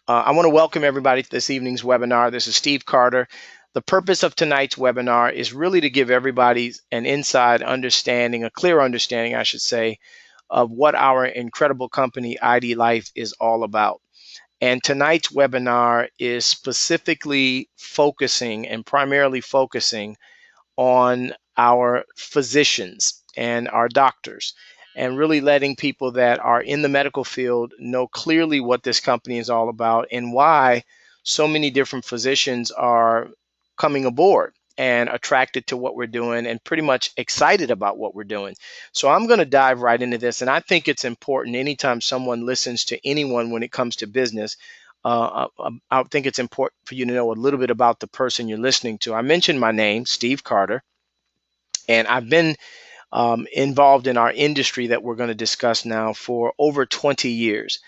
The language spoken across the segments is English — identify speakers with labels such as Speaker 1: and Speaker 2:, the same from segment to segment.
Speaker 1: I want to welcome everybody to this evening's webinar. This is Steve Carter. The purpose of tonight's webinar is really to give everybody an inside understanding, a clear understanding, I should say, of what our incredible company, IDLife, is all about. And tonight's webinar is specifically focusing and primarily focusing on our physicians and our doctors, and really letting people that are in the medical field know clearly what this company is all about and why so many different physicians are coming aboard and attracted to what we're doing and pretty much excited about what we're doing. So I'm going to dive right into this. And I think it's important anytime someone listens to anyone when it comes to business. I think it's important for you to know a little bit about the person you're listening to. I mentioned my name, Steve Carter, and I've been involved in our industry that we're going to discuss now for over 20 years.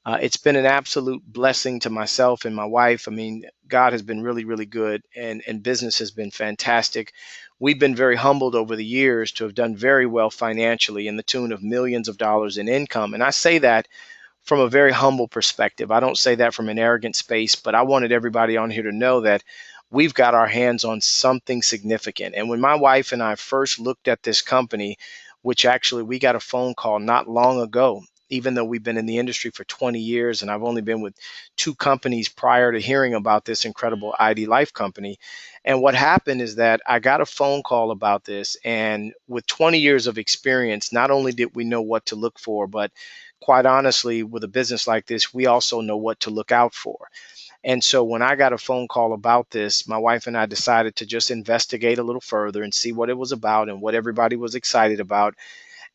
Speaker 1: It's been an absolute blessing to myself and my wife. I mean, God has been really, really good, and business has been fantastic. We've been very humbled over the years to have done very well financially in the tune of millions of dollars in income. And I say that from a very humble perspective. I don't say that from an arrogant space, but I wanted everybody on here to know that we've got our hands on something significant. And when my wife and I first looked at this company, which actually we got a phone call not long ago, even though we've been in the industry for 20 years and I've only been with two companies prior to hearing about this incredible IDLife company. And what happened is that I got a phone call about this. And with 20 years of experience, not only did we know what to look for, but quite honestly, with a business like this, we also know what to look out for. And so when I got a phone call about this, my wife and I decided to just investigate a little further and see what it was about and what everybody was excited about.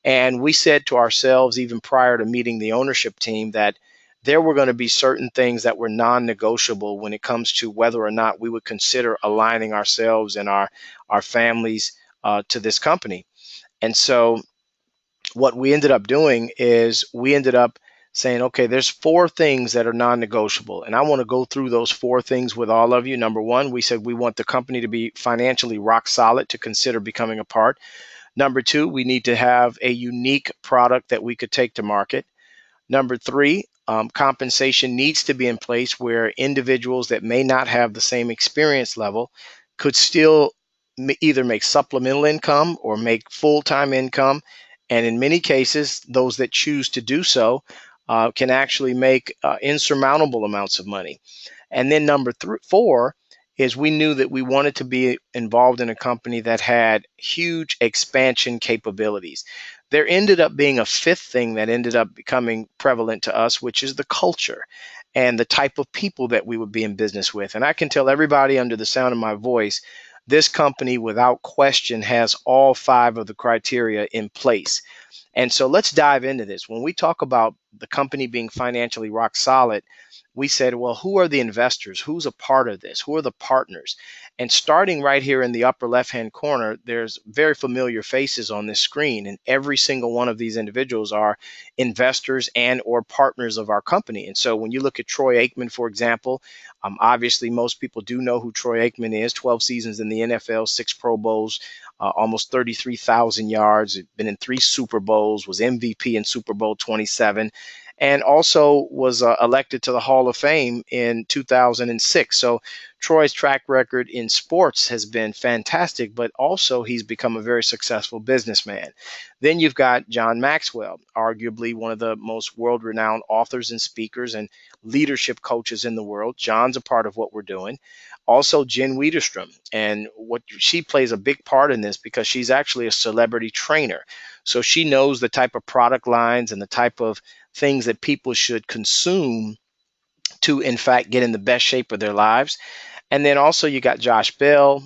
Speaker 1: And we said to ourselves, even prior to meeting the ownership team, that there were going to be certain things that were non-negotiable when it comes to whether or not we would consider aligning ourselves and our families to this company. And so what we ended up doing is we ended up saying, okay, there's four things that are non-negotiable. And I want to go through those four things with all of you. Number one, we said we want the company to be financially rock solid to consider becoming a part. Number two, we need to have a unique product that we could take to market. Number three, compensation needs to be in place where individuals that may not have the same experience level could still either make supplemental income or make full-time income. And in many cases, those that choose to do so can actually make insurmountable amounts of money. And then number four is we knew that we wanted to be involved in a company that had huge expansion capabilities. There ended up being a fifth thing that ended up becoming prevalent to us, which is the culture and the type of people that we would be in business with. And I can tell everybody under the sound of my voice, this company without question has all five of the criteria in place. And so let's dive into this. When we talk about the company being financially rock solid, we said, well, who are the investors? Who's a part of this? Who are the partners? And starting right here in the upper left-hand corner, there's very familiar faces on this screen. And every single one of these individuals are investors and or partners of our company. And so when you look at Troy Aikman, for example, obviously most people do know who Troy Aikman is. 12 seasons in the NFL, 6 Pro Bowls, almost 33,000 yards, been in 3 Super Bowls, was MVP in Super Bowl 27, and also was elected to the Hall of Fame in 2006. So Troy's track record in sports has been fantastic, but also he's become a very successful businessman. Then you've got John Maxwell, arguably one of the most world-renowned authors and speakers and leadership coaches in the world. John's a part of what we're doing. Also, Jen Wiederstrom, and what she plays a big part in this because she's actually a celebrity trainer. So she knows the type of product lines and the type of things that people should consume to, in fact, get in the best shape of their lives. And then also you got Josh Bell,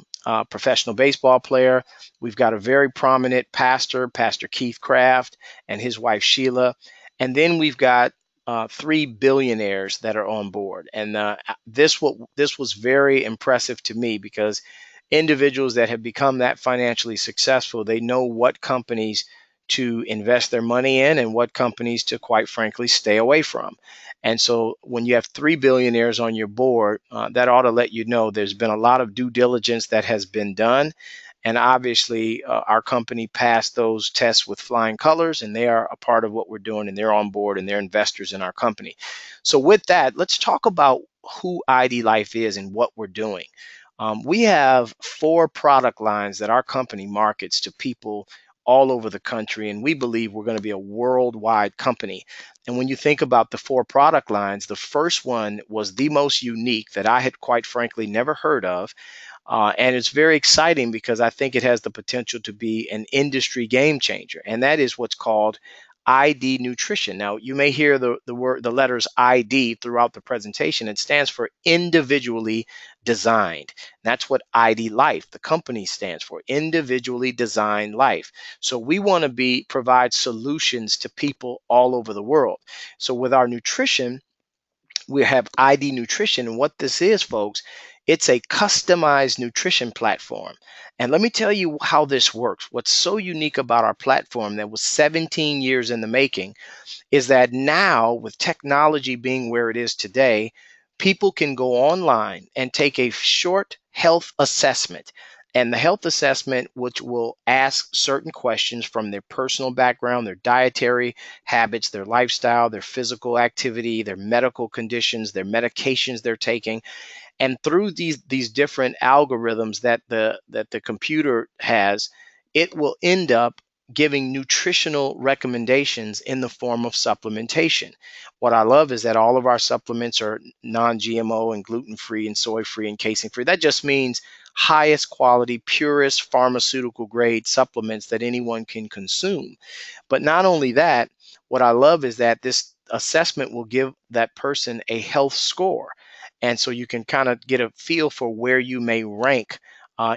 Speaker 1: professional baseball player. We've got a very prominent pastor, Pastor Keith Craft, and his wife Sheila. And then we've got 3 billionaires that are on board. And this was very impressive to me because individuals that have become that financially successful, they know what companies to invest their money in and what companies to, quite frankly, stay away from. And so when you have 3 billionaires on your board, that ought to let you know there's been a lot of due diligence that has been done. And obviously, our company passed those tests with flying colors, and they are a part of what we're doing, and they're on board, and they're investors in our company. So with that, let's talk about who IDLife is and what we're doing. We have 4 product lines that our company markets to people all over the country, and we believe we're going to be a worldwide company. And when you think about the 4 product lines, the first one was the most unique that I had quite frankly never heard of. And it's very exciting because I think it has the potential to be an industry game changer, and that is what's called ID nutrition. Now, you may hear the letters ID throughout the presentation. It stands for individually designed. That's what IDLife, the company, stands for, individually designed life. So we want to provide solutions to people all over the world. So with our nutrition, we have ID Nutrition. And what this is, folks, it's a customized nutrition platform. And let me tell you how this works. What's so unique about our platform that was 17 years in the making is that now, with technology being where it is today, people can go online and take a short health assessment. And the health assessment, which will ask certain questions from their personal background, their dietary habits, their lifestyle, their physical activity, their medical conditions, their medications they're taking, and through these different algorithms that the computer has, it will end up giving nutritional recommendations in the form of supplementation. What I love is that all of our supplements are non-GMO and gluten-free and soy-free and casein-free. That just means highest quality, purest pharmaceutical grade supplements that anyone can consume. But not only that, what I love is that this assessment will give that person a health score. And so you can kind of get a feel for where you may rank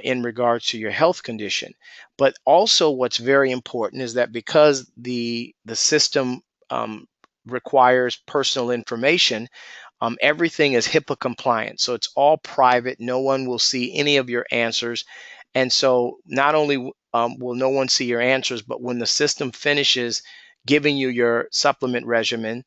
Speaker 1: in regards to your health condition. But also, what's very important is that because the system requires personal information, everything is HIPAA compliant. So it's all private. No one will see any of your answers. And so not only will no one see your answers, but when the system finishes giving you your supplement regimen,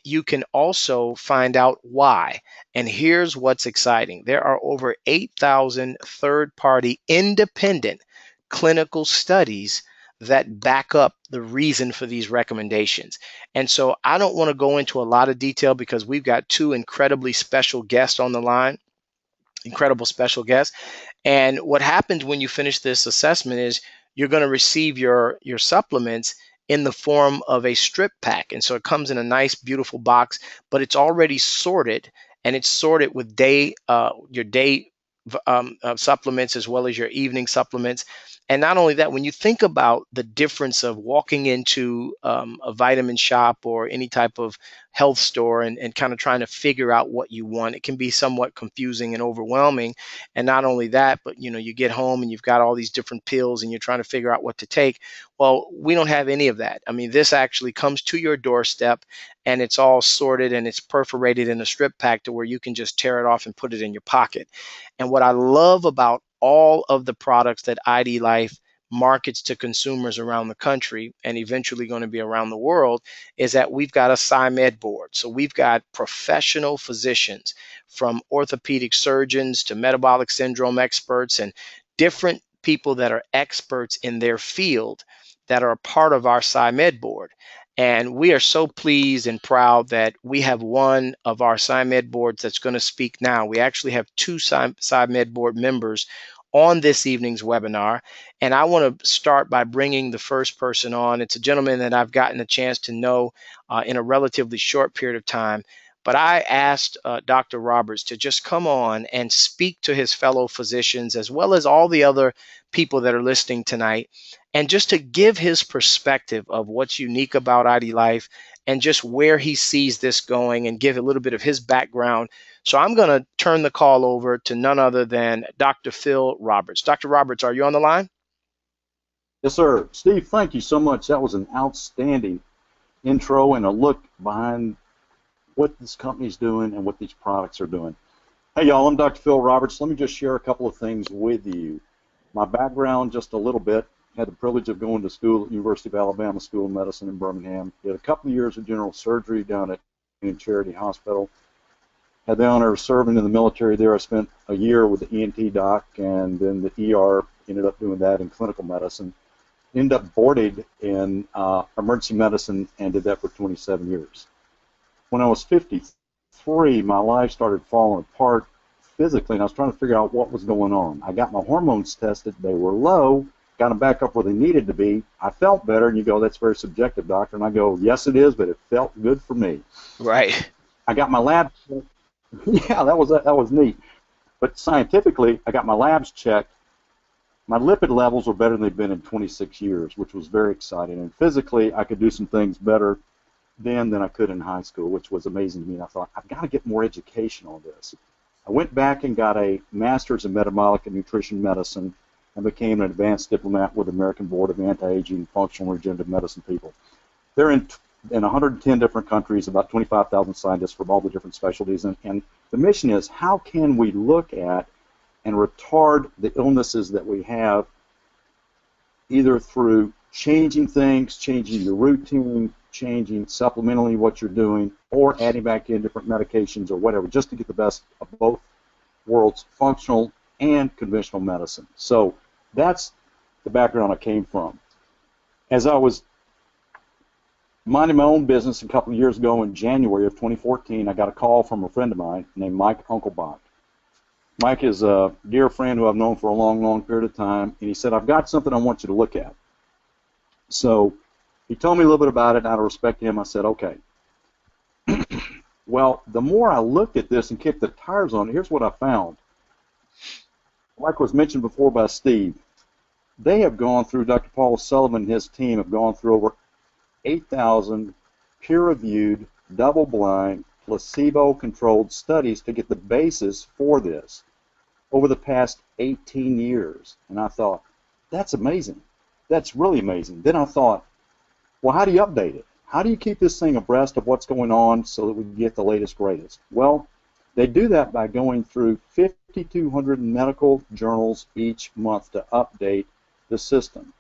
Speaker 1: you can also find out why. And here's what's exciting. There are over 8,000 third-party independent clinical studies that back up the reason for these recommendations. And so I don't want to go into a lot of detail because we've got 2 incredibly special guests on the line, incredible special guests. And what happens when you finish this assessment is you're going to receive your supplements in the form of a strip pack. And so it comes in a nice, beautiful box, but it's already sorted, and it's sorted with your day supplements as well as your evening supplements. And not only that, when you think about the difference of walking into a vitamin shop or any type of health store and kind of trying to figure out what you want, it can be somewhat confusing and overwhelming. And not only that, but you get home and you've got all these different pills and you're trying to figure out what to take. Well, we don't have any of that. I mean, this actually comes to your doorstep, and it's all sorted and it's perforated in a strip pack to where you can just tear it off and put it in your pocket. And what I love about all of the products that IDLife markets to consumers around the country and eventually going to be around the world is that we've got a SciMed board. So we've got professional physicians, from orthopedic surgeons to metabolic syndrome experts and different people that are experts in their field that are a part of our SciMed board. And we are so pleased and proud that we have one of our SciMed boards that's going to speak now. We actually have 2 SciMed board members on this evening's webinar. And I want to start by bringing the first person on. It's a gentleman that I've gotten a chance to know in a relatively short period of time. But I asked Dr. Roberts to just come on and speak to his fellow physicians as well as all the other people that are listening tonight, and just to give his perspective of what's unique about IDLife and just where he sees this going, and give a little bit of his background. So I'm going to turn the call over to none other than Dr. Phil Roberts. Dr. Roberts, are you on the line?
Speaker 2: Yes, sir. Steve, thank you so much. That was an outstanding intro and a look behind what this company's doing and what these products are doing. Hey, y'all, I'm Dr. Phil Roberts. Let me just share a couple of things with you. My background, just a little bit. Had the privilege of going to school at University of Alabama School of Medicine in Birmingham. Did a couple of years of general surgery down at Charity Hospital. Had the honor of serving in the military there. I spent a year with the ENT doc and then the ER ended up doing that in clinical medicine. Ended up boarded in emergency medicine and did that for 27 years. When I was 53, my life started falling apart physically, and I was trying to figure out what was going on. I got my hormones tested. They were low. Got them back up where they needed to be. I felt better, and you go, that's very subjective, doctor. And I go, yes, it is, but it felt good for me.
Speaker 1: Right.
Speaker 2: I got my labs. Yeah, that was neat. But scientifically, I got my labs checked. My lipid levels were better than they've been in 26 years, which was very exciting. And physically, I could do some things better then than I could in high school, which was amazing to me. And I thought, I've got to get more education on this. I went back and got a master's in metabolic and nutrition medicine and became an advanced diplomat with the American Board of Anti-Aging Functional Regenerative Medicine people. They're in 110 different countries, about 25,000 scientists from all the different specialties. And the mission is, how can we look at and retard the illnesses that we have, either through changing things, changing your routine, changing supplementally what you're doing, or adding back in different medications or whatever, just to get the best of both worlds, functional and conventional medicine. So that's the background I came from. As I was minding my own business a couple of years ago in January of 2014, I got a call from a friend of mine named Mike Unkelbach. Mike is a dear friend who I've known for a long, long period of time, and he said, I've got something I want you to look at. So he told me a little bit about it, and out of respect to him, I said, okay. Well, the more I looked at this and kicked the tires on it, here's what I found. Like was mentioned before by Steve, they have gone through, Dr. Paul Sullivan and his team have gone through over 8,000 peer-reviewed, double-blind, placebo-controlled studies to get the basis for this over the past 18 years. And I thought, that's amazing. That's really amazing. Then I thought, well, how do you update it? How do you keep this thing abreast of what's going on so that we can get the latest, greatest? Well, they do that by going through 5,200 medical journals each month to update the system.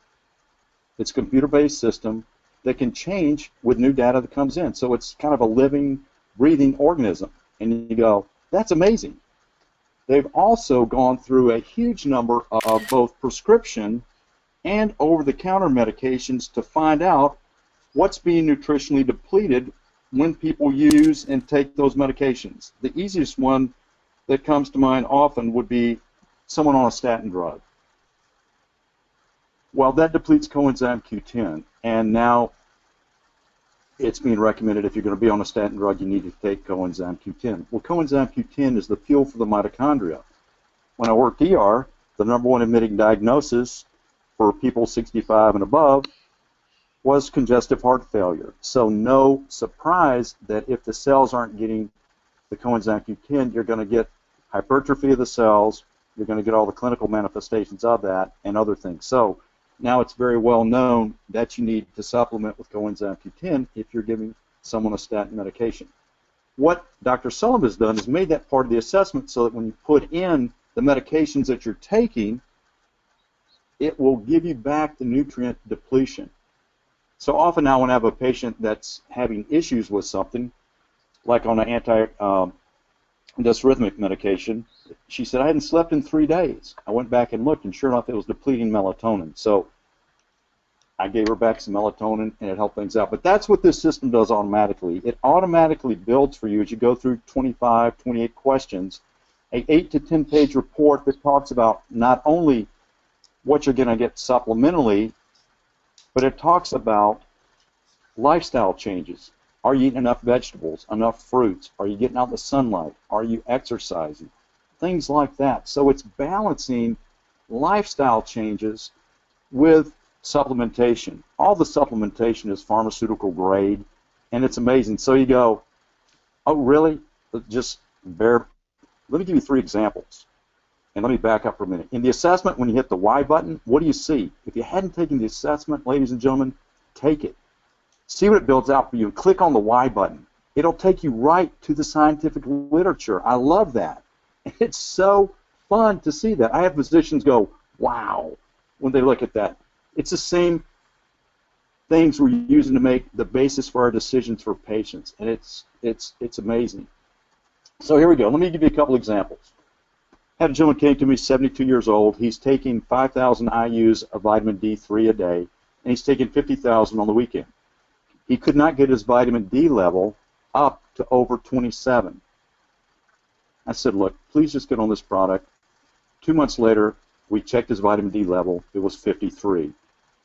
Speaker 2: It's a computer-based system that can change with new data that comes in. So it's kind of a living, breathing organism. And you go, that's amazing. They've also gone through a huge number of both prescription and over-the-counter medications to find out what's being nutritionally depleted when people use and take those medications. The easiest one that comes to mind often would be someone on a statin drug. Well, that depletes coenzyme Q10, and now it's being recommended if you're going to be on a statin drug, you need to take coenzyme Q10. Well, coenzyme Q10 is the fuel for the mitochondria. When I worked ER, the number one admitting diagnosis for people 65 and above was congestive heart failure. So no surprise that if the cells aren't getting the coenzyme Q10, you're going to get hypertrophy of the cells, you're going to get all the clinical manifestations of that, and other things. So now it's very well known that you need to supplement with coenzyme Q10 if you're giving someone a statin medication. What Dr. Sullivan has done is made that part of the assessment so that when you put in the medications that you're taking, it will give you back the nutrient depletion. So often now when I have a patient that's having issues with something, like on an anti-dysrhythmic medication, she said, I hadn't slept in 3 days. I went back and looked, and sure enough, it was depleting melatonin. So I gave her back some melatonin, and it helped things out. But that's what this system does automatically. It automatically builds for you as you go through 25, 28 questions, a 8 to 10 page report that talks about not only what you're going to get supplementally, but it talks about lifestyle changes. Are you eating enough vegetables, enough fruits? Are you getting out in the sunlight? Are you exercising? Things like that. So it's balancing lifestyle changes with supplementation. All the supplementation is pharmaceutical grade, and it's amazing. So you go, oh, really? Just let me give you 3 examples. And let me back up for a minute. In the assessment, when you hit the Y button, what do you see? If you hadn't taken the assessment, ladies and gentlemen, take it. See what it builds out for you, and click on the Y button. It'll take you right to the scientific literature. I love that. It's so fun to see that. I have physicians go, wow, when they look at that. It's the same things we're using to make the basis for our decisions for patients, and it's amazing. So here we go. Let me give you a couple examples. Had a gentleman came to me, 72 years old. He's taking 5,000 IUs of vitamin D3 a day, and he's taking 50,000 on the weekend. He could not get his vitamin D level up to over 27. I said, look, please just get on this product. 2 months later, we checked his vitamin D level. It was 53.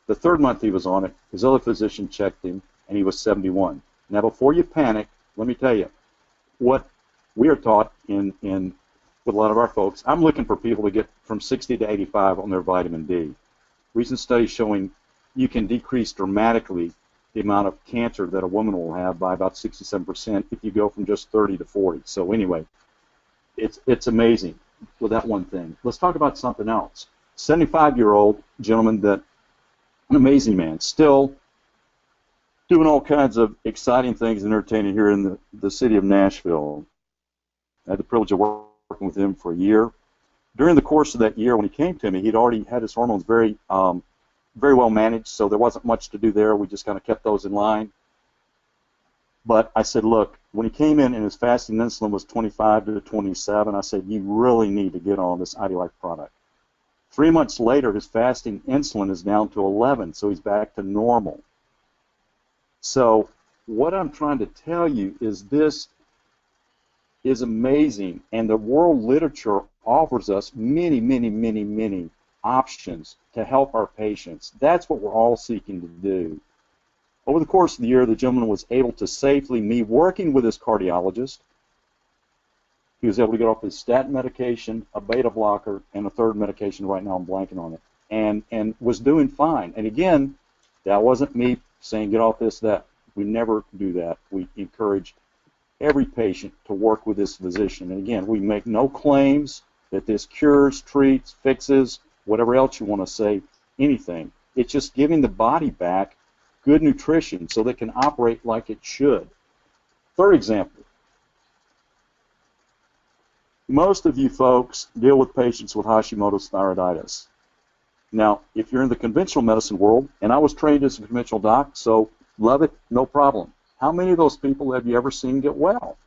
Speaker 2: The third month he was on it, his other physician checked him, and he was 71. Now, before you panic, let me tell you, what we are taught with a lot of our folks, I'm looking for people to get from 60 to 85 on their vitamin D. Recent studies showing you can decrease dramatically the amount of cancer that a woman will have by about 67% if you go from just 30 to 40. So anyway, it's amazing with that one thing. Let's talk about something else. 75-year-old gentleman, that an amazing man, still doing all kinds of exciting things and entertaining here in the city of Nashville. I had the privilege of working with him for a year. During the course of that year, when he came to me, he'd already had his hormones very well managed, so there wasn't much to do there. We just kind of kept those in line. But I said, look, when he came in and his fasting insulin was 25 to 27, I said, you really need to get on this IDLife product. 3 months later, his fasting insulin is down to 11, so he's back to normal. So what I'm trying to tell you is this is amazing, and the world literature offers us many, many, many, many options to help our patients. That's what we're all seeking to do. Over the course of the year, the gentleman was able to safely, me working with his cardiologist, he was able to get off his statin medication, a beta blocker, and a third medication. Right now I'm blanking on it, and was doing fine. And again, that wasn't me saying get off this, that. We never do that. We encourage every patient to work with this physician. And again, we make no claims that this cures, treats, fixes, whatever else you want to say, anything. It's just giving the body back good nutrition so that it can operate like it should. Third example. Most of you folks deal with patients with Hashimoto's thyroiditis. Now, if you're in the conventional medicine world, and I was trained as a conventional doc, so love it, no problem. How many of those people have you ever seen get well?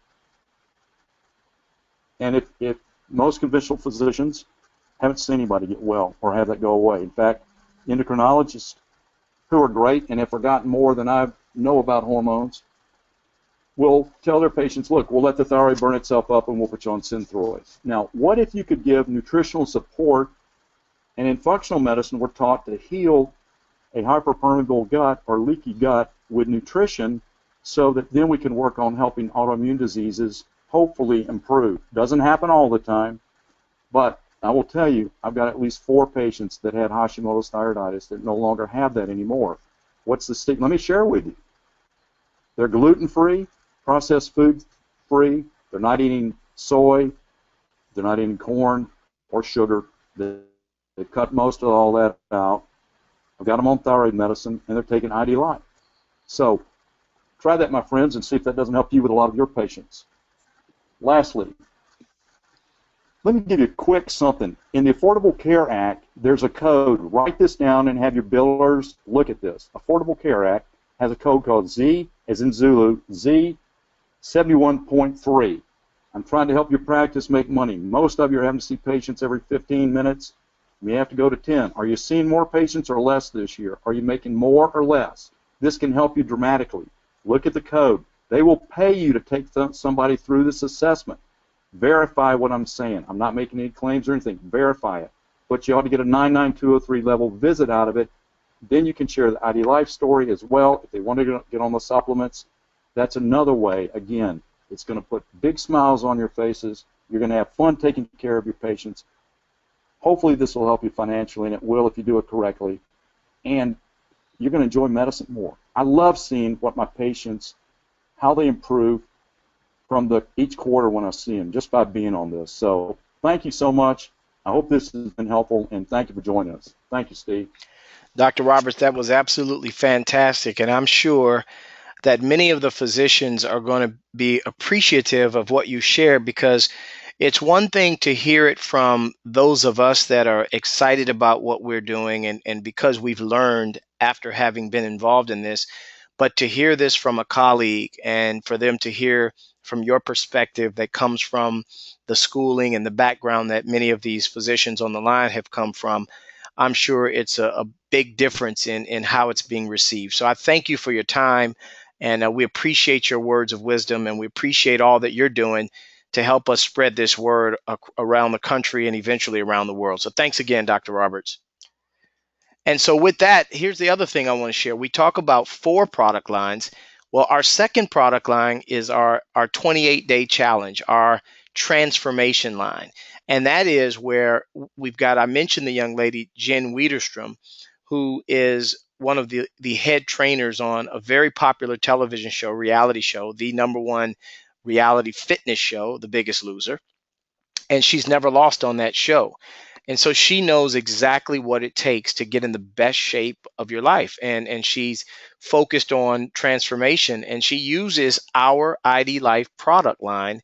Speaker 2: And if most conventional physicians haven't seen anybody get well or have that go away. In fact, endocrinologists who are great and have forgotten more than I know about hormones will tell their patients, look, we'll let the thyroid burn itself up and we'll put you on Synthroid. Now, what if you could give nutritional support, and in functional medicine we're taught to heal a hyperpermeable gut or leaky gut with nutrition so that then we can work on helping autoimmune diseases hopefully improve. Doesn't happen all the time, but I will tell you, I've got at least 4 patients that had Hashimoto's thyroiditis that no longer have that anymore. What's the stigma? Let me share with you. They're gluten-free, processed food-free, they're not eating soy, they're not eating corn or sugar. They've cut most of all that out. I've got them on thyroid medicine, and they're taking IDLife. So try that, my friends, and see if that doesn't help you with a lot of your patients. Lastly, let me give you a quick something. In the Affordable Care Act, there's a code. Write this down and have your billers look at this. Affordable Care Act has a code called Z, as in Zulu, Z71.3. I'm trying to help your practice make money. Most of you are having to see patients every 15 minutes. You have to go to 10. Are you seeing more patients or less this year? Are you making more or less? This can help you dramatically. Look at the code. They will pay you to take somebody through this assessment. Verify what I'm saying. I'm not making any claims or anything. Verify it. But you ought to get a 99203 level visit out of it. Then you can share the IDLife story as well. If they want to get on the supplements, that's another way. Again, it's going to put big smiles on your faces. You're going to have fun taking care of your patients. Hopefully this will help you financially, and it will if you do it correctly. And you're going to enjoy medicine more. I love seeing what my patients, how they improve from each quarter when I see them, just by being on this. So thank you so much. I hope this has been helpful, and thank you for joining us. Thank you, Steve.
Speaker 1: Dr. Roberts, that was absolutely fantastic, and I'm sure that many of the physicians are going to be appreciative of what you share, because it's one thing to hear it from those of us that are excited about what we're doing and because we've learned after having been involved in this, but to hear this from a colleague and for them to hear from your perspective that comes from the schooling and the background that many of these physicians on the line have come from, I'm sure it's a big difference in how it's being received. So I thank you for your time, and we appreciate your words of wisdom, and we appreciate all that you're doing to help us spread this word around the country and eventually around the world. So thanks again, Dr. Roberts. And so with that, here's the other thing I want to share. We talk about 4 product lines. Well, our second product line is our 28-day challenge, our transformation line. And that is where we've got, I mentioned the young lady, Jen Wiederstrom, who is one of the head trainers on a very popular television show, reality show, the #1 reality fitness show, The Biggest Loser. And she's never lost on that show. And so she knows exactly what it takes to get in the best shape of your life. And she's focused on transformation. And she uses our IDLife product line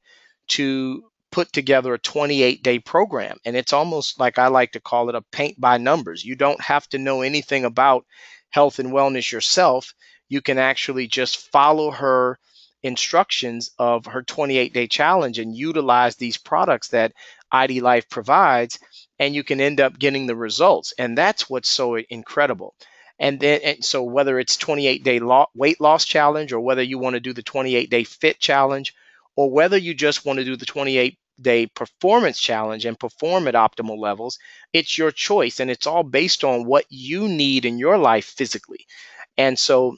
Speaker 1: to put together a 28-day program. And it's almost like I like to call it a paint by numbers. You don't have to know anything about health and wellness yourself. You can actually just follow her instructions of her 28-day challenge and utilize these products that IDLife provides, and you can end up getting the results. And that's what's so incredible. And so whether it's 28-day weight loss challenge, or whether you want to do the 28-day fit challenge, or whether you just want to do the 28-day performance challenge and perform at optimal levels, it's your choice. And it's all based on what you need in your life physically. And so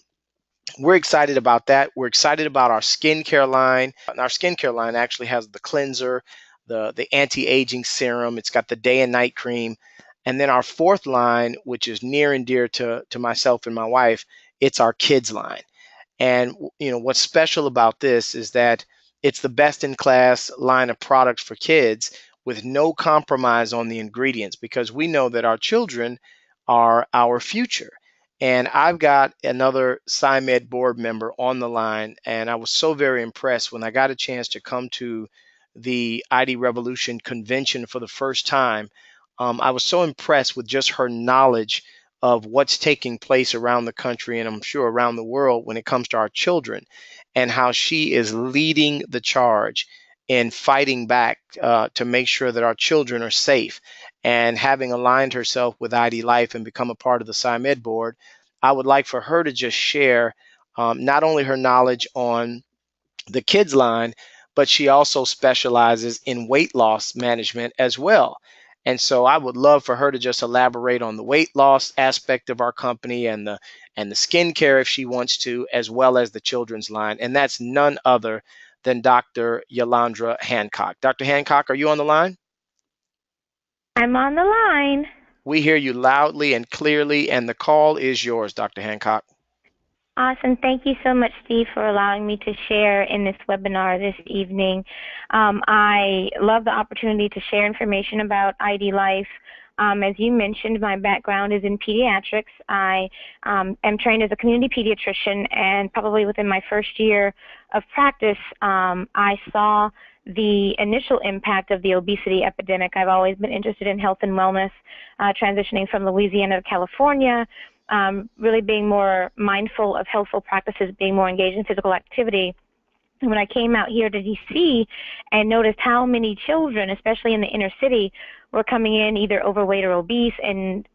Speaker 1: we're excited about that. We're excited about our skincare line. And our skincare line actually has the cleanser, the anti-aging serum. It's got the day and night cream. And then our 4th line, which is near and dear to myself and my wife, it's our kids line. And what's special about this is that it's the best in class line of products for kids with no compromise on the ingredients, because we know that our children are our future. And I've got another SciMed board member on the line, and I was so very impressed when I got a chance to come to the ID Revolution convention for the first time. I was so impressed with just her knowledge of what's taking place around the country, and I'm sure around the world, when it comes to our children, and how she is leading the charge in fighting back to make sure that our children are safe. And having aligned herself with IDLife and become a part of the SciMed board, I would like for her to just share not only her knowledge on the kids line, but she also specializes in weight loss management as well. And so I would love for her to just elaborate on the weight loss aspect of our company and the skincare if she wants to, as well as the children's line. And that's none other than Dr. Yolandra Hancock. Dr. Hancock, are you on the line?
Speaker 3: I'm on the line.
Speaker 1: We hear you loudly and clearly, and the call is yours, Dr. Hancock.
Speaker 3: Awesome. Thank you so much, Steve, for allowing me to share in this webinar this evening. I love the opportunity to share information about IDLife. As you mentioned, my background is in pediatrics. I am trained as a community pediatrician, and probably within my first year of practice, I saw the initial impact of the obesity epidemic. I've always been interested in health and wellness, transitioning from Louisiana to California, really being more mindful of healthful practices, being more engaged in physical activity. And when I came out here to DC and noticed how many children, especially in the inner city, were coming in either overweight or obese and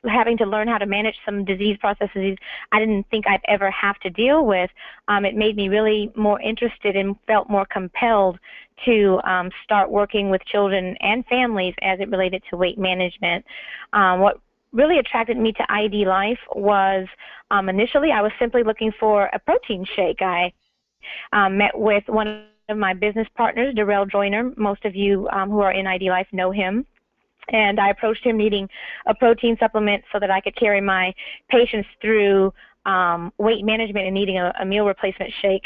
Speaker 3: having to learn how to manage some disease processes I didn't think I'd ever have to deal with, it made me really more interested and felt more compelled to start working with children and families as it related to weight management. What really attracted me to IDLife was initially I was simply looking for a protein shake. I met with one of my business partners, Darrell Joyner. Most of you who are in IDLife know him. And I approached him needing a protein supplement so that I could carry my patients through weight management and needing a meal replacement shake.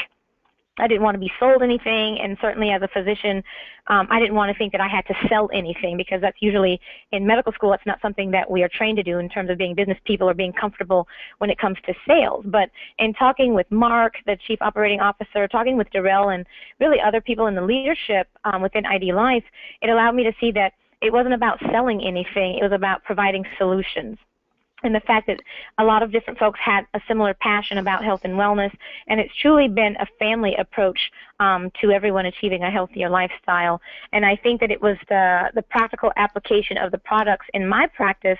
Speaker 3: I didn't want to be sold anything, and certainly as a physician, I didn't want to think that I had to sell anything, because that's usually in medical school, that's not something that we are trained to do in terms of being business people or being comfortable when it comes to sales. But in talking with Mark, the Chief Operating Officer, talking with Darrell, and really other people in the leadership within IDLife, it allowed me to see that it wasn't about selling anything, it was about providing solutions. and the fact that a lot of different folks had a similar passion about health and wellness, and it's truly been a family approach to everyone achieving a healthier lifestyle. And I think that it was the practical application of the products in my practice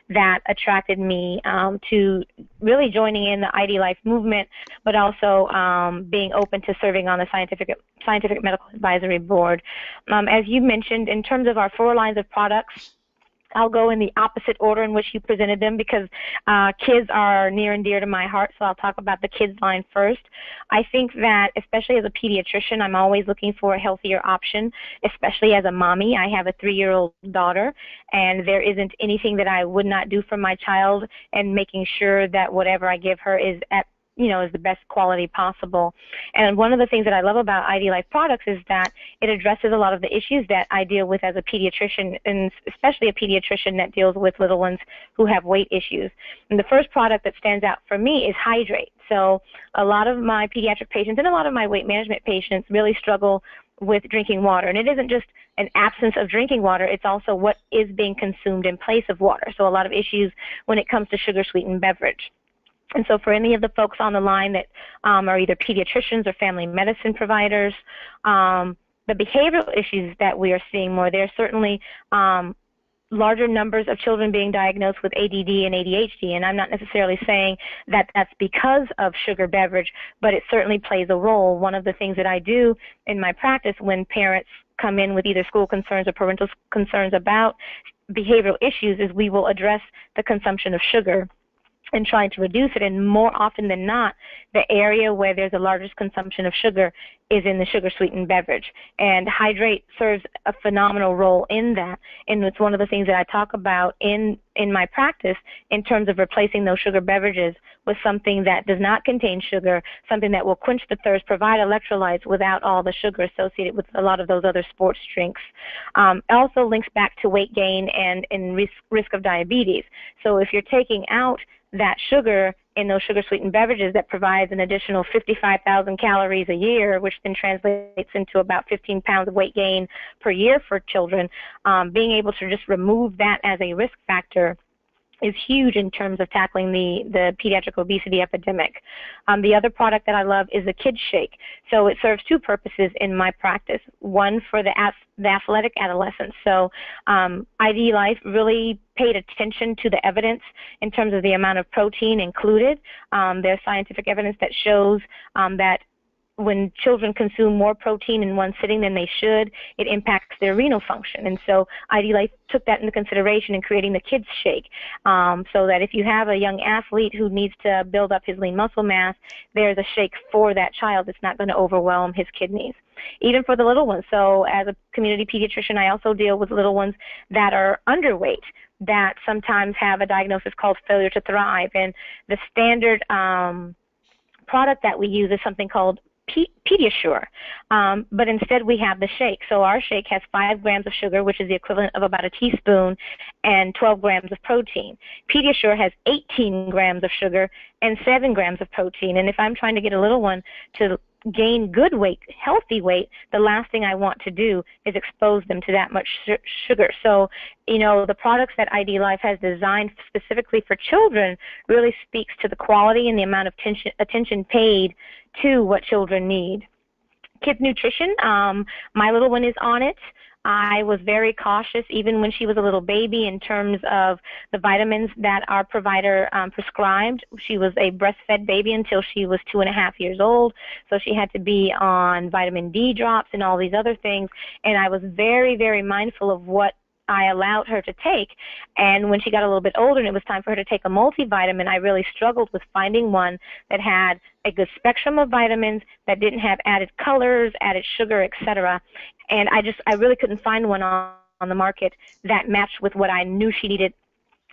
Speaker 3: that attracted me to really joining in the IDLife movement, but also being open to serving on the Scientific Medical Advisory Board. As you mentioned, in terms of our 4 lines of products, I'll go in the opposite order in which you presented them because kids are near and dear to my heart, so I'll talk about the kids line first. I think that, especially as a pediatrician, I'm always looking for a healthier option, especially as a mommy. I have a 3-year-old daughter, and there isn't anything that I would not do for my child, and making sure that whatever I give her is is the best quality possible. And one of the things that I love about IDLife products is that it addresses a lot of the issues that I deal with as a pediatrician, and especially a pediatrician that deals with little ones who have weight issues. And the first product that stands out for me is Hydrate. So a lot of my pediatric patients and a lot of my weight management patients really struggle with drinking water. And it isn't just an absence of drinking water, it's also what is being consumed in place of water. So a lot of issues when it comes to sugar-sweetened beverage. And so for any of the folks on the line that are either pediatricians or family medicine providers, the behavioral issues that we are seeing more, there are certainly larger numbers of children being diagnosed with ADD and ADHD, and I'm not necessarily saying that that's because of sugar beverage, but it certainly plays a role. One of the things that I do in my practice when parents come in with either school concerns or parental concerns about behavioral issues is we will address the consumption of sugar and trying to reduce it. And more often than not, the area where there's the largest consumption of sugar is in the sugar-sweetened beverage. And Hydrate serves a phenomenal role in that. And it's one of the things that I talk about in my practice in terms of replacing those sugar beverages with something that does not contain sugar, something that will quench the thirst, provide electrolytes without all the sugar associated with a lot of those other sports drinks. It also links back to weight gain and risk of diabetes. So if you're taking out that sugar in those sugar-sweetened beverages, that provides an additional 55,000 calories a year, which then translates into about 15 pounds of weight gain per year for children. Being able to just remove that as a risk factor is huge in terms of tackling the pediatric obesity epidemic. The other product that I love is the Kids Shake. So it serves 2 purposes in my practice. One for the athletic adolescents. So IDLife really paid attention to the evidence in terms of the amount of protein included. There's scientific evidence that shows that when children consume more protein in one sitting than they should, it impacts their renal function. And so IDLife took that into consideration in creating the Kids Shake, so that if you have a young athlete who needs to build up his lean muscle mass, there's a shake for that child that's not going to overwhelm his kidneys. Even for the little ones. So as a community pediatrician, I also deal with little ones that are underweight, that sometimes have a diagnosis called failure to thrive. And the standard product that we use is something called Pediasure, but instead we have the shake. So our shake has 5 grams of sugar, which is the equivalent of about a teaspoon, and 12 grams of protein. Pediasure has 18 grams of sugar and 7 grams of protein. And if I'm trying to get a little one to gain good weight, healthy weight, the last thing I want to do is expose them to that much sugar. So, the products that IDLife has designed specifically for children really speaks to the quality and the amount of attention paid to what children need. Kids nutrition, my little one is on it. I was very cautious even when she was a little baby in terms of the vitamins that our provider prescribed. She was a breastfed baby until she was 2.5 years old, so she had to be on vitamin D drops and all these other things, and I was very, very mindful of what I allowed her to take. And when she got a little bit older and it was time for her to take a multivitamin, I really struggled with finding one that had a good spectrum of vitamins, that didn't have added colors, added sugar, etc. And I really couldn't find one on the market that matched with what I knew she needed,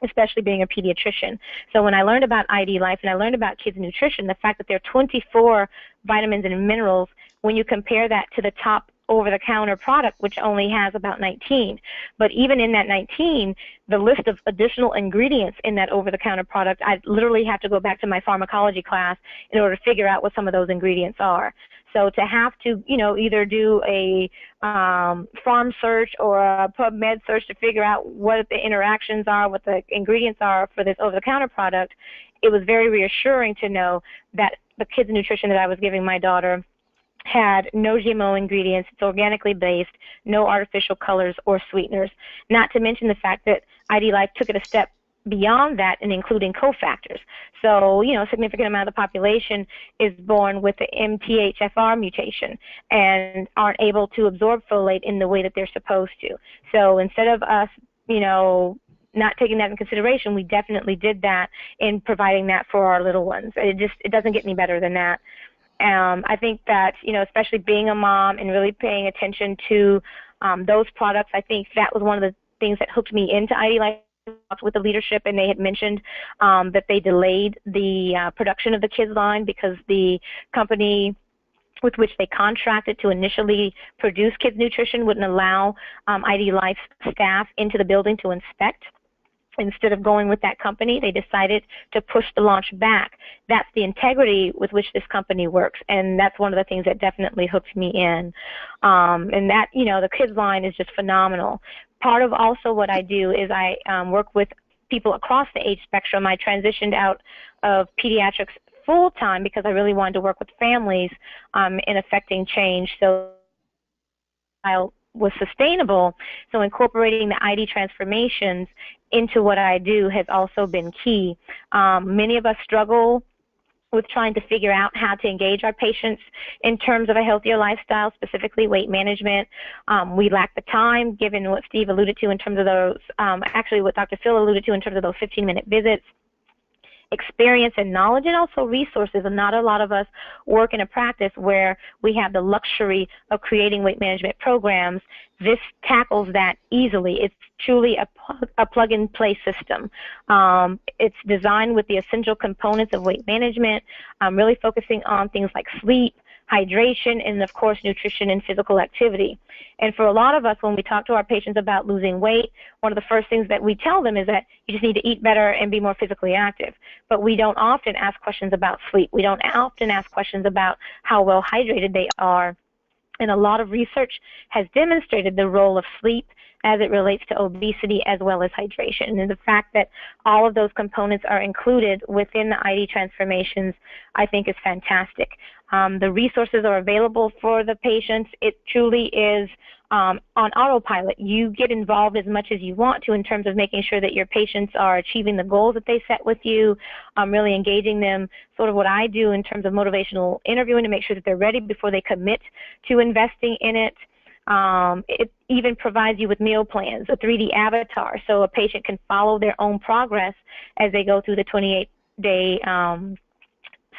Speaker 3: especially being a pediatrician. So when I learned about IDLife and I learned about kids nutrition, the fact that there are 24 vitamins and minerals, when you compare that to the top over-the-counter product, which only has about 19. But even in that 19, the list of additional ingredients in that over-the-counter product, I literally have to go back to my pharmacology class in order to figure out what some of those ingredients are. So to have to, either do a farm search or a PubMed search to figure out what the interactions are, what the ingredients are for this over-the-counter product, it was very reassuring to know that the kids' nutrition that I was giving my daughter had no GMO ingredients, it's organically based, no artificial colors or sweeteners, not to mention the fact that IDLife took it a step beyond that and including cofactors. So, a significant amount of the population is born with the MTHFR mutation and aren't able to absorb folate in the way that they're supposed to. So instead of us, not taking that in consideration, we definitely did that in providing that for our little ones. It doesn't get any better than that. I think that, especially being a mom and really paying attention to those products, I think that was one of the things that hooked me into IDLife with the leadership, and they had mentioned that they delayed the production of the kids line because the company with which they contracted to initially produce kids nutrition wouldn't allow IDLife staff into the building to inspect. Instead of going with that company, they decided to push the launch back. That's the integrity with which this company works, and that's one of the things that definitely hooked me in. And that, the kids line is just phenomenal. Part of also what I do is I work with people across the age spectrum. I transitioned out of pediatrics full-time because I really wanted to work with families in affecting change. So I was sustainable, so incorporating the ID transformations into what I do has also been key. Many of us struggle with trying to figure out how to engage our patients in terms of a healthier lifestyle, specifically weight management. We lack the time, given what Steve alluded to in terms of those, actually what Dr. Phil alluded to in terms of those 15-minute visits. Experience and knowledge, and also resources, and not a lot of us work in a practice where we have the luxury of creating weight management programs. This tackles that easily. It's truly a plug-and-play system. It's designed with the essential components of weight management, really focusing on things like sleep, hydration, and of course nutrition and physical activity. And for a lot of us, when we talk to our patients about losing weight, one of the first things that we tell them is that you just need to eat better and be more physically active. But we don't often ask questions about sleep. We don't often ask questions about how well hydrated they are. And a lot of research has demonstrated the role of sleep as it relates to obesity as well as hydration. And the fact that all of those components are included within the ID transformations, I think is fantastic. The resources are available for the patients. It truly is on autopilot. You get involved as much as you want to in terms of making sure that your patients are achieving the goals that they set with you, really engaging them, sort of what I do in terms of motivational interviewing to make sure that they're ready before they commit to investing in it. It even provides you with meal plans, a 3D avatar, so a patient can follow their own progress as they go through the 28-day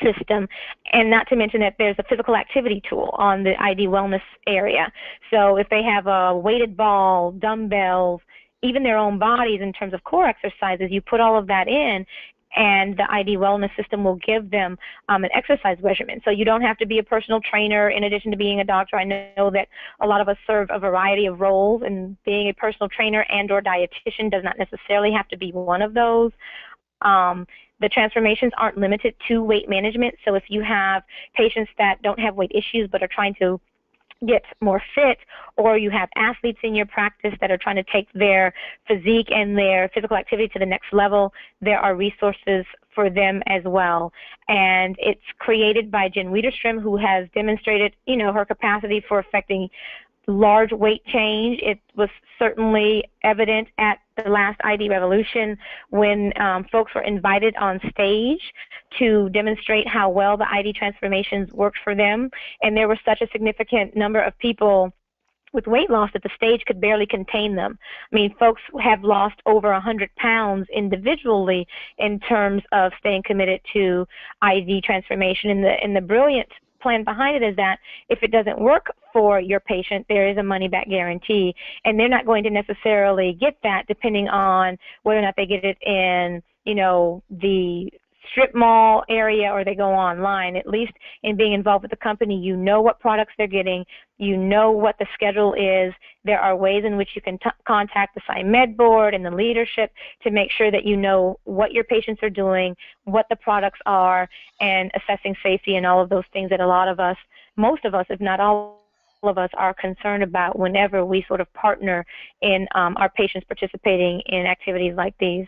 Speaker 3: system, and not to mention that there's a physical activity tool on the ID wellness area. So if they have a weighted ball, dumbbells, even their own bodies in terms of core exercises, you put all of that in, and the ID wellness system will give them an exercise regimen. So you don't have to be a personal trainer in addition to being a doctor. I know that a lot of us serve a variety of roles, and being a personal trainer and or dietitian does not necessarily have to be one of those. The transformations aren't limited to weight management, so if you have patients that don't have weight issues but are trying to get more fit, or you have athletes in your practice that are trying to take their physique and their physical activity to the next level, there are resources for them as well. And it's created by Jen Wiederstrom, who has demonstrated, her capacity for affecting large weight change. It was certainly evident at the last ID Revolution when folks were invited on stage to demonstrate how well the ID transformations worked for them. And there was such a significant number of people with weight loss that the stage could barely contain them. I mean, folks have lost over 100 pounds individually in terms of staying committed to ID transformation. And the brilliant plan behind it is that if it doesn't work for your patient, there is a money-back guarantee, and they're not going to necessarily get that depending on whether or not they get it in, the strip mall area or they go online. At least in being involved with the company, you know what products they're getting, you know what the schedule is. There are ways in which you can contact the SciMed board and the leadership to make sure that you know what your patients are doing, what the products are, and assessing safety and all of those things that a lot of us most of us, if not all of us, are concerned about whenever we sort of partner in our patients participating in activities like these.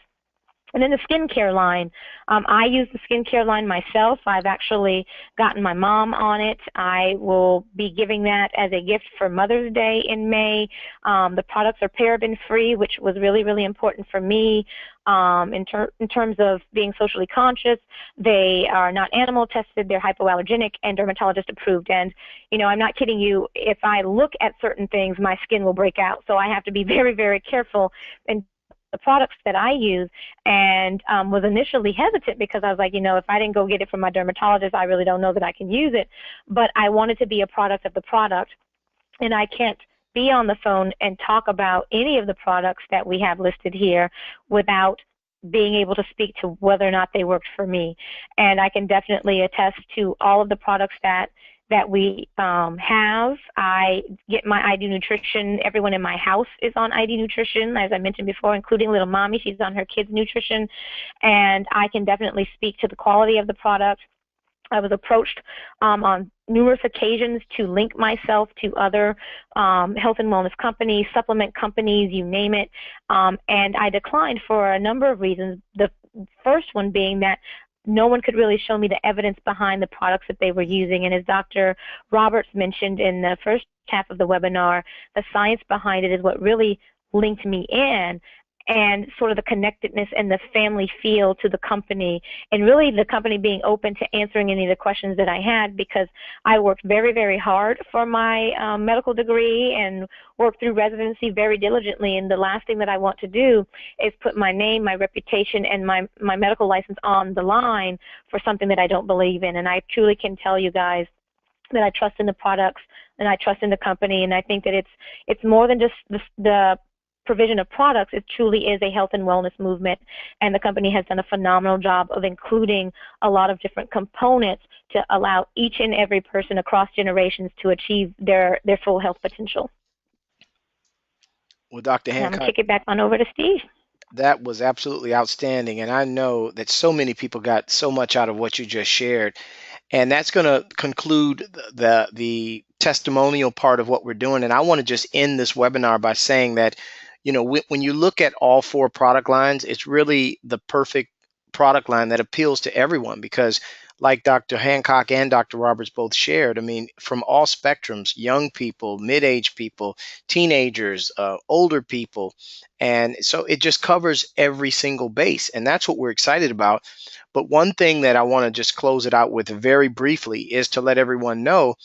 Speaker 3: And then the skincare line, I use the skincare line myself. I've actually gotten my mom on it. I will be giving that as a gift for Mother's Day in May. The products are paraben-free, which was really, really important for me in terms of being socially conscious. They are not animal tested. They're hypoallergenic and dermatologist approved. And, you know, I'm not kidding you. If I look at certain things, my skin will break out. So I have to be very, very careful and the products that I use, and was initially hesitant because I was like, you know, if I didn't go get it from my dermatologist, I really don't know that I can use it. But I wanted to be a product of the product, and I can't be on the phone and talk about any of the products that we have listed here without being able to speak to whether or not they worked for me. And I can definitely attest to all of the products that we have. I get my ID Nutrition. Everyone in my house is on ID Nutrition, as I mentioned before, including little mommy. She's on her kids' nutrition. And I can definitely speak to the quality of the product. I was approached on numerous occasions to link myself to other health and wellness companies, supplement companies, you name it. And I declined for a number of reasons. The first one being that no one could really show me the evidence behind the products that they were using. And as Dr. Roberts mentioned in the first half of the webinar, the science behind it is what really linked me in, and sort of the connectedness and the family feel to the company, and really the company being open to answering any of the questions that I had, because I worked very, very hard for my medical degree and worked through residency very diligently, and the last thing that I want to do is put my name, my reputation, and my medical license on the line for something that I don't believe in. And I truly can tell you guys that I trust in the products and I trust in the company, and I think that it's more than just the provision of products. It truly is a health and wellness movement, and the company has done a phenomenal job of including a lot of different components to allow each and every person across generations to achieve their full health potential.
Speaker 1: Well, Dr.
Speaker 3: And I'm
Speaker 1: Hancock,
Speaker 3: going to kick it back on over to Steve.
Speaker 1: that was absolutely outstanding. And I know that so many people got so much out of what you just shared. And that's going to conclude the testimonial part of what we're doing. And I want to just end this webinar by saying that, you know, when you look at all four product lines, it's really the perfect product line that appeals to everyone, because like Dr. Hancock and Dr. Roberts both shared, I mean, from all spectrums, young people, mid-aged people, teenagers, older people. And so it just covers every single base. And that's what we're excited about. But one thing that I want to just close it out with very briefly is to let everyone know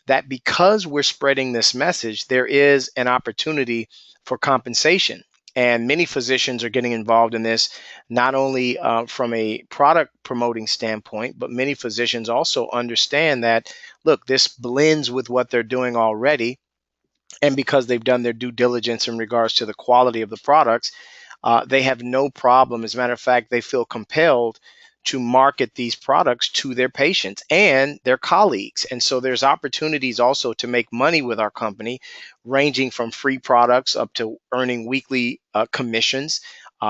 Speaker 1: that because we're spreading this message, there is an opportunity for compensation. And many physicians are getting involved in this, not only from a product promoting standpoint, but many physicians also understand that, look, this blends with what they're doing already. And because they've done their due diligence in regards to the quality of the products, they have no problem. As a matter of fact, they feel compelled to market these products to their patients and their colleagues. And so there's opportunities also to make money with our company, ranging from free products up to earning weekly commissions,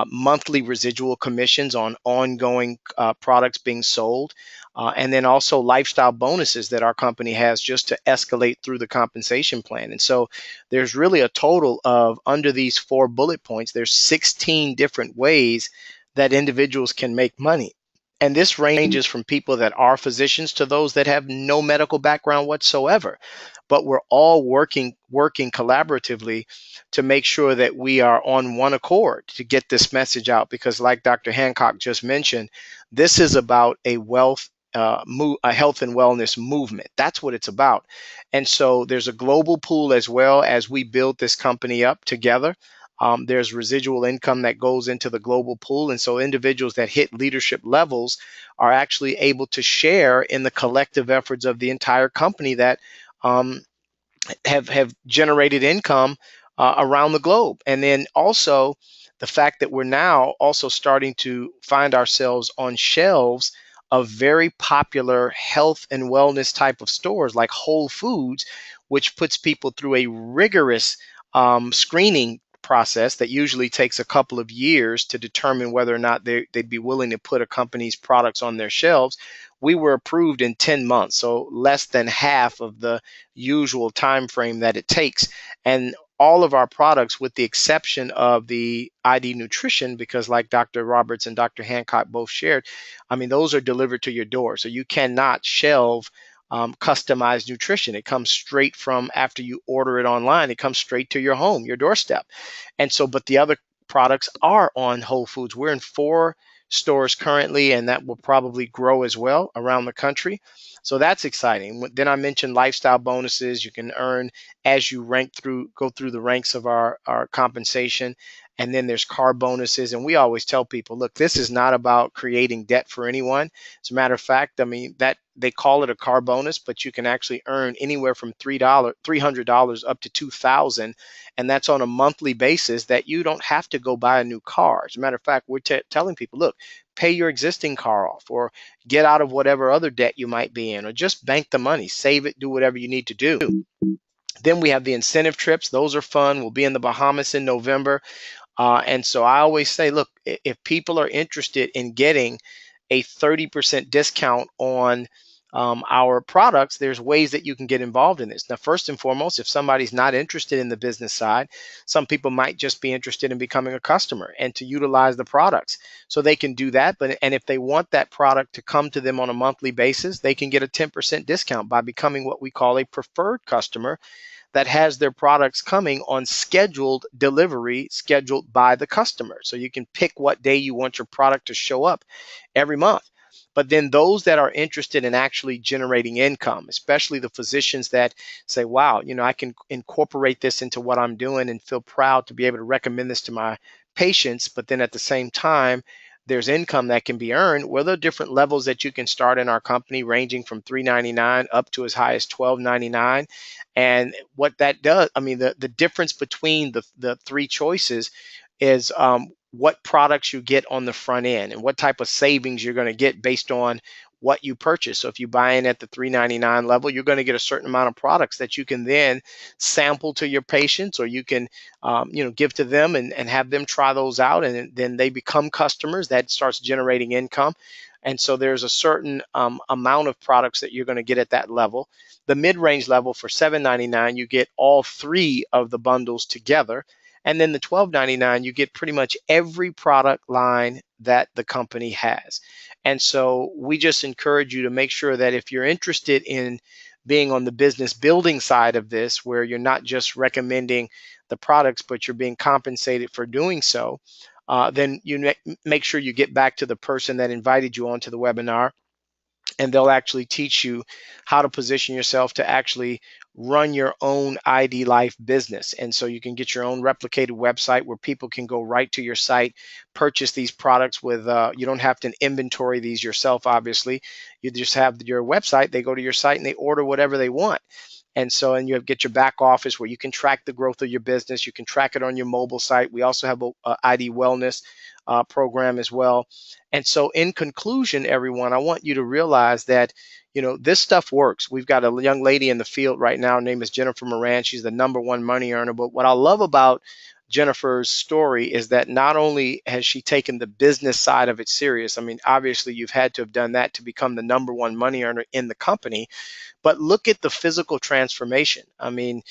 Speaker 1: monthly residual commissions on ongoing products being sold, and then also lifestyle bonuses that our company has just to escalate through the compensation plan. And so there's really a total of, under these 4 bullet points, there's 16 different ways that individuals can make money. And this ranges from people that are physicians to those that have no medical background whatsoever. But we're all working collaboratively to make sure that we are on one accord to get this message out. Because like Dr. Hancock just mentioned, this is about a health and wellness movement. That's what it's about. And so there's a global pool as well as we build this company up together. There's residual income that goes into the global pool. And so individuals that hit leadership levels are actually able to share in the collective efforts of the entire company that have generated income around the globe. And then also the fact that we're now also starting to find ourselves on shelves of very popular health and wellness type of stores like Whole Foods, which puts people through a rigorous screening process that usually takes a couple of years to determine whether or not they'd be willing to put a company's products on their shelves. We were approved in 10 months, so less than half of the usual time frame that it takes. And all of our products, with the exception of the ID Nutrition, because like Dr. Roberts and Dr. Hancock both shared, I mean, those are delivered to your door. So you cannot shelve customized nutrition. It comes straight from after you order it online, it comes straight to your home, your doorstep. And so, but the other products are on Whole Foods. We're in 4 stores currently, and that will probably grow as well around the country. So that's exciting. Then I mentioned lifestyle bonuses you can earn as you go through the ranks of our compensation. And then there's car bonuses. And we always tell people, look, this is not about creating debt for anyone. As a matter of fact, I mean, that they call it a car bonus, but you can actually earn anywhere from $300 up to $2,000, and that's on a monthly basis that you don't have to go buy a new car. As a matter of fact, we're telling people, look, pay your existing car off, or get out of whatever other debt you might be in, or just bank the money, save it, do whatever you need to do. Then we have the incentive trips. Those are fun. We'll be in the Bahamas in November. And so I always say, look, if people are interested in getting a 30% discount on our products, there's ways that you can get involved in this. Now, first and foremost, if somebody's not interested in the business side, some people might just be interested in becoming a customer and to utilize the products. So they can do that. And if they want that product to come to them on a monthly basis, they can get a 10% discount by becoming what we call a preferred customer that has their products coming on scheduled delivery, scheduled by the customer. So you can pick what day you want your product to show up every month. But then those that are interested in actually generating income, especially the physicians that say, wow, I can incorporate this into what I'm doing and feel proud to be able to recommend this to my patients. But then at the same time, there's income that can be earned. Well, there are different levels that you can start in our company, ranging from $3.99 up to as high as $12.99. And what that does, I mean, the difference between the 3 choices is what products you get on the front end and what type of savings you're going to get based on what you purchase. So if you buy in at the $3.99 level, you're going to get a certain amount of products that you can then sample to your patients, or you can give to them and have them try those out, and then they become customers. That starts generating income. And so there's a certain amount of products that you're going to get at that level. The mid-range level for $7.99, you get all 3 of the bundles together. And then the $12.99, you get pretty much every product line that the company has. And so we just encourage you to make sure that if you're interested in being on the business building side of this, where you're not just recommending the products, but you're being compensated for doing so, then you make sure you get back to the person that invited you onto the webinar, and they'll actually teach you how to position yourself to actually run your own IDLife business. And so you can get your own replicated website where people can go right to your site, purchase these products with, you don't have to inventory these yourself, obviously. You just have your website, they go to your site and they order whatever they want. And so, and you get your back office where you can track the growth of your business. You can track it on your mobile site. We also have a ID Wellness program as well. And so in conclusion, everyone, I want you to realize that, this stuff works. We've got a young lady in the field right now. Her name is Jennifer Moran. She's the #1 money earner. But what I love about Jennifer's story is that not only has she taken the business side of it serious, I mean, obviously you've had to have done that to become the #1 money earner in the company, but look at the physical transformation. I mean,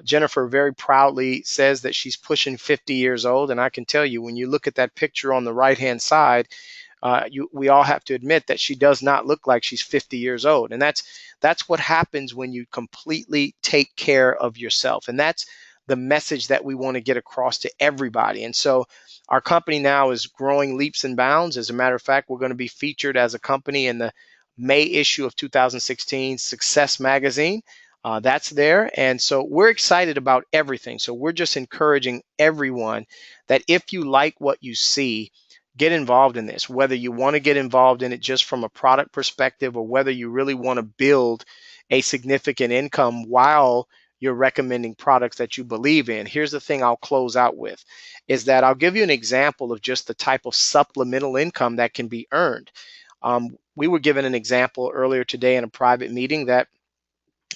Speaker 1: Jennifer very proudly says that she's pushing 50 years old. And I can tell you, when you look at that picture on the right-hand side, we all have to admit that she does not look like she's 50 years old. And that's what happens when you completely take care of yourself. And that's the message that we want to get across to everybody. And so our company now is growing leaps and bounds. As a matter of fact, we're going to be featured as a company in the May issue of 2016 Success Magazine. That's there. And so we're excited about everything. So we're just encouraging everyone that if you like what you see, get involved in this, whether you want to get involved in it just from a product perspective, or whether you really want to build a significant income while you're recommending products that you believe in. Here's the thing I'll close out with, is that I'll give you an example of just the type of supplemental income that can be earned. We were given an example earlier today in a private meeting that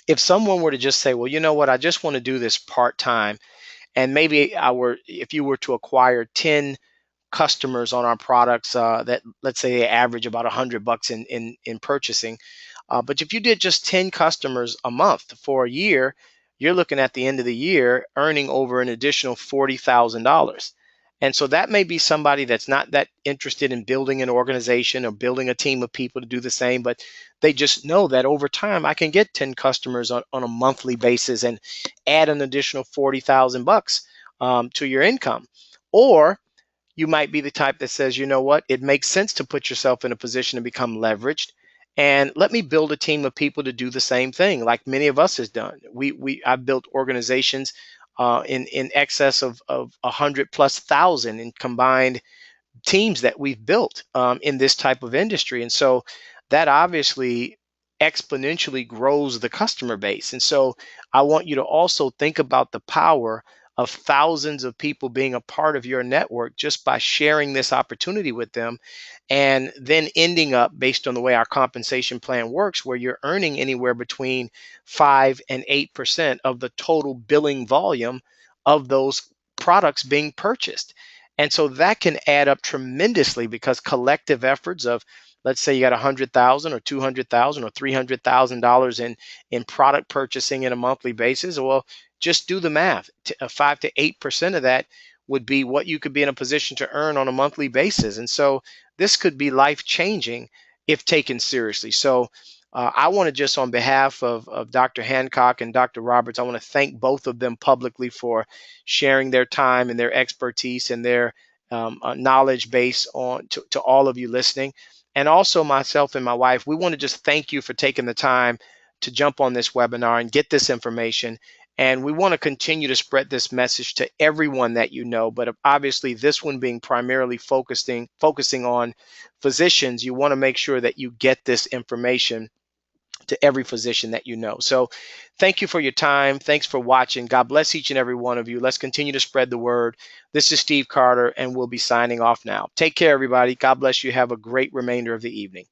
Speaker 1: if someone were to just say, well, you know what, I just want to do this part-time, and maybe if you were to acquire 10 customers on our products, that, let's say, they average about $100 in purchasing. But if you did just 10 customers a month for a year, you're looking at the end of the year earning over an additional $40,000. And so that may be somebody that's not that interested in building an organization or building a team of people to do the same, but they just know that over time I can get 10 customers on a monthly basis and add an additional $40,000 to your income. Or you might be the type that says, you know what, it makes sense to put yourself in a position to become leveraged, and let me build a team of people to do the same thing, like many of us has done. I've built organizations in excess of 100+ thousand in combined teams that we've built in this type of industry. And so that obviously exponentially grows the customer base. And so I want you to also think about the power of thousands of people being a part of your network just by sharing this opportunity with them, and then ending up, based on the way our compensation plan works, where you're earning anywhere between 5 and 8% of the total billing volume of those products being purchased. And so that can add up tremendously, because collective efforts of, let's say you got 100,000 or 200,000 or $300,000 in product purchasing in a monthly basis. Well, just do the math. 5 to 8% of that would be what you could be in a position to earn on a monthly basis. And so this could be life changing if taken seriously. So I want to, just on behalf of Dr. Hancock and Dr. Roberts, I want to thank both of them publicly for sharing their time and their expertise and their knowledge base to all of you listening. And also myself and my wife, we want to just thank you for taking the time to jump on this webinar and get this information. And we want to continue to spread this message to everyone that you know, but obviously this one being primarily focusing on physicians, you want to make sure that you get this information to every physician that you know. So thank you for your time. Thanks for watching. God bless each and every one of you. Let's continue to spread the word. This is Steve Carter, and we'll be signing off now. Take care, everybody. God bless you. Have a great remainder of the evening.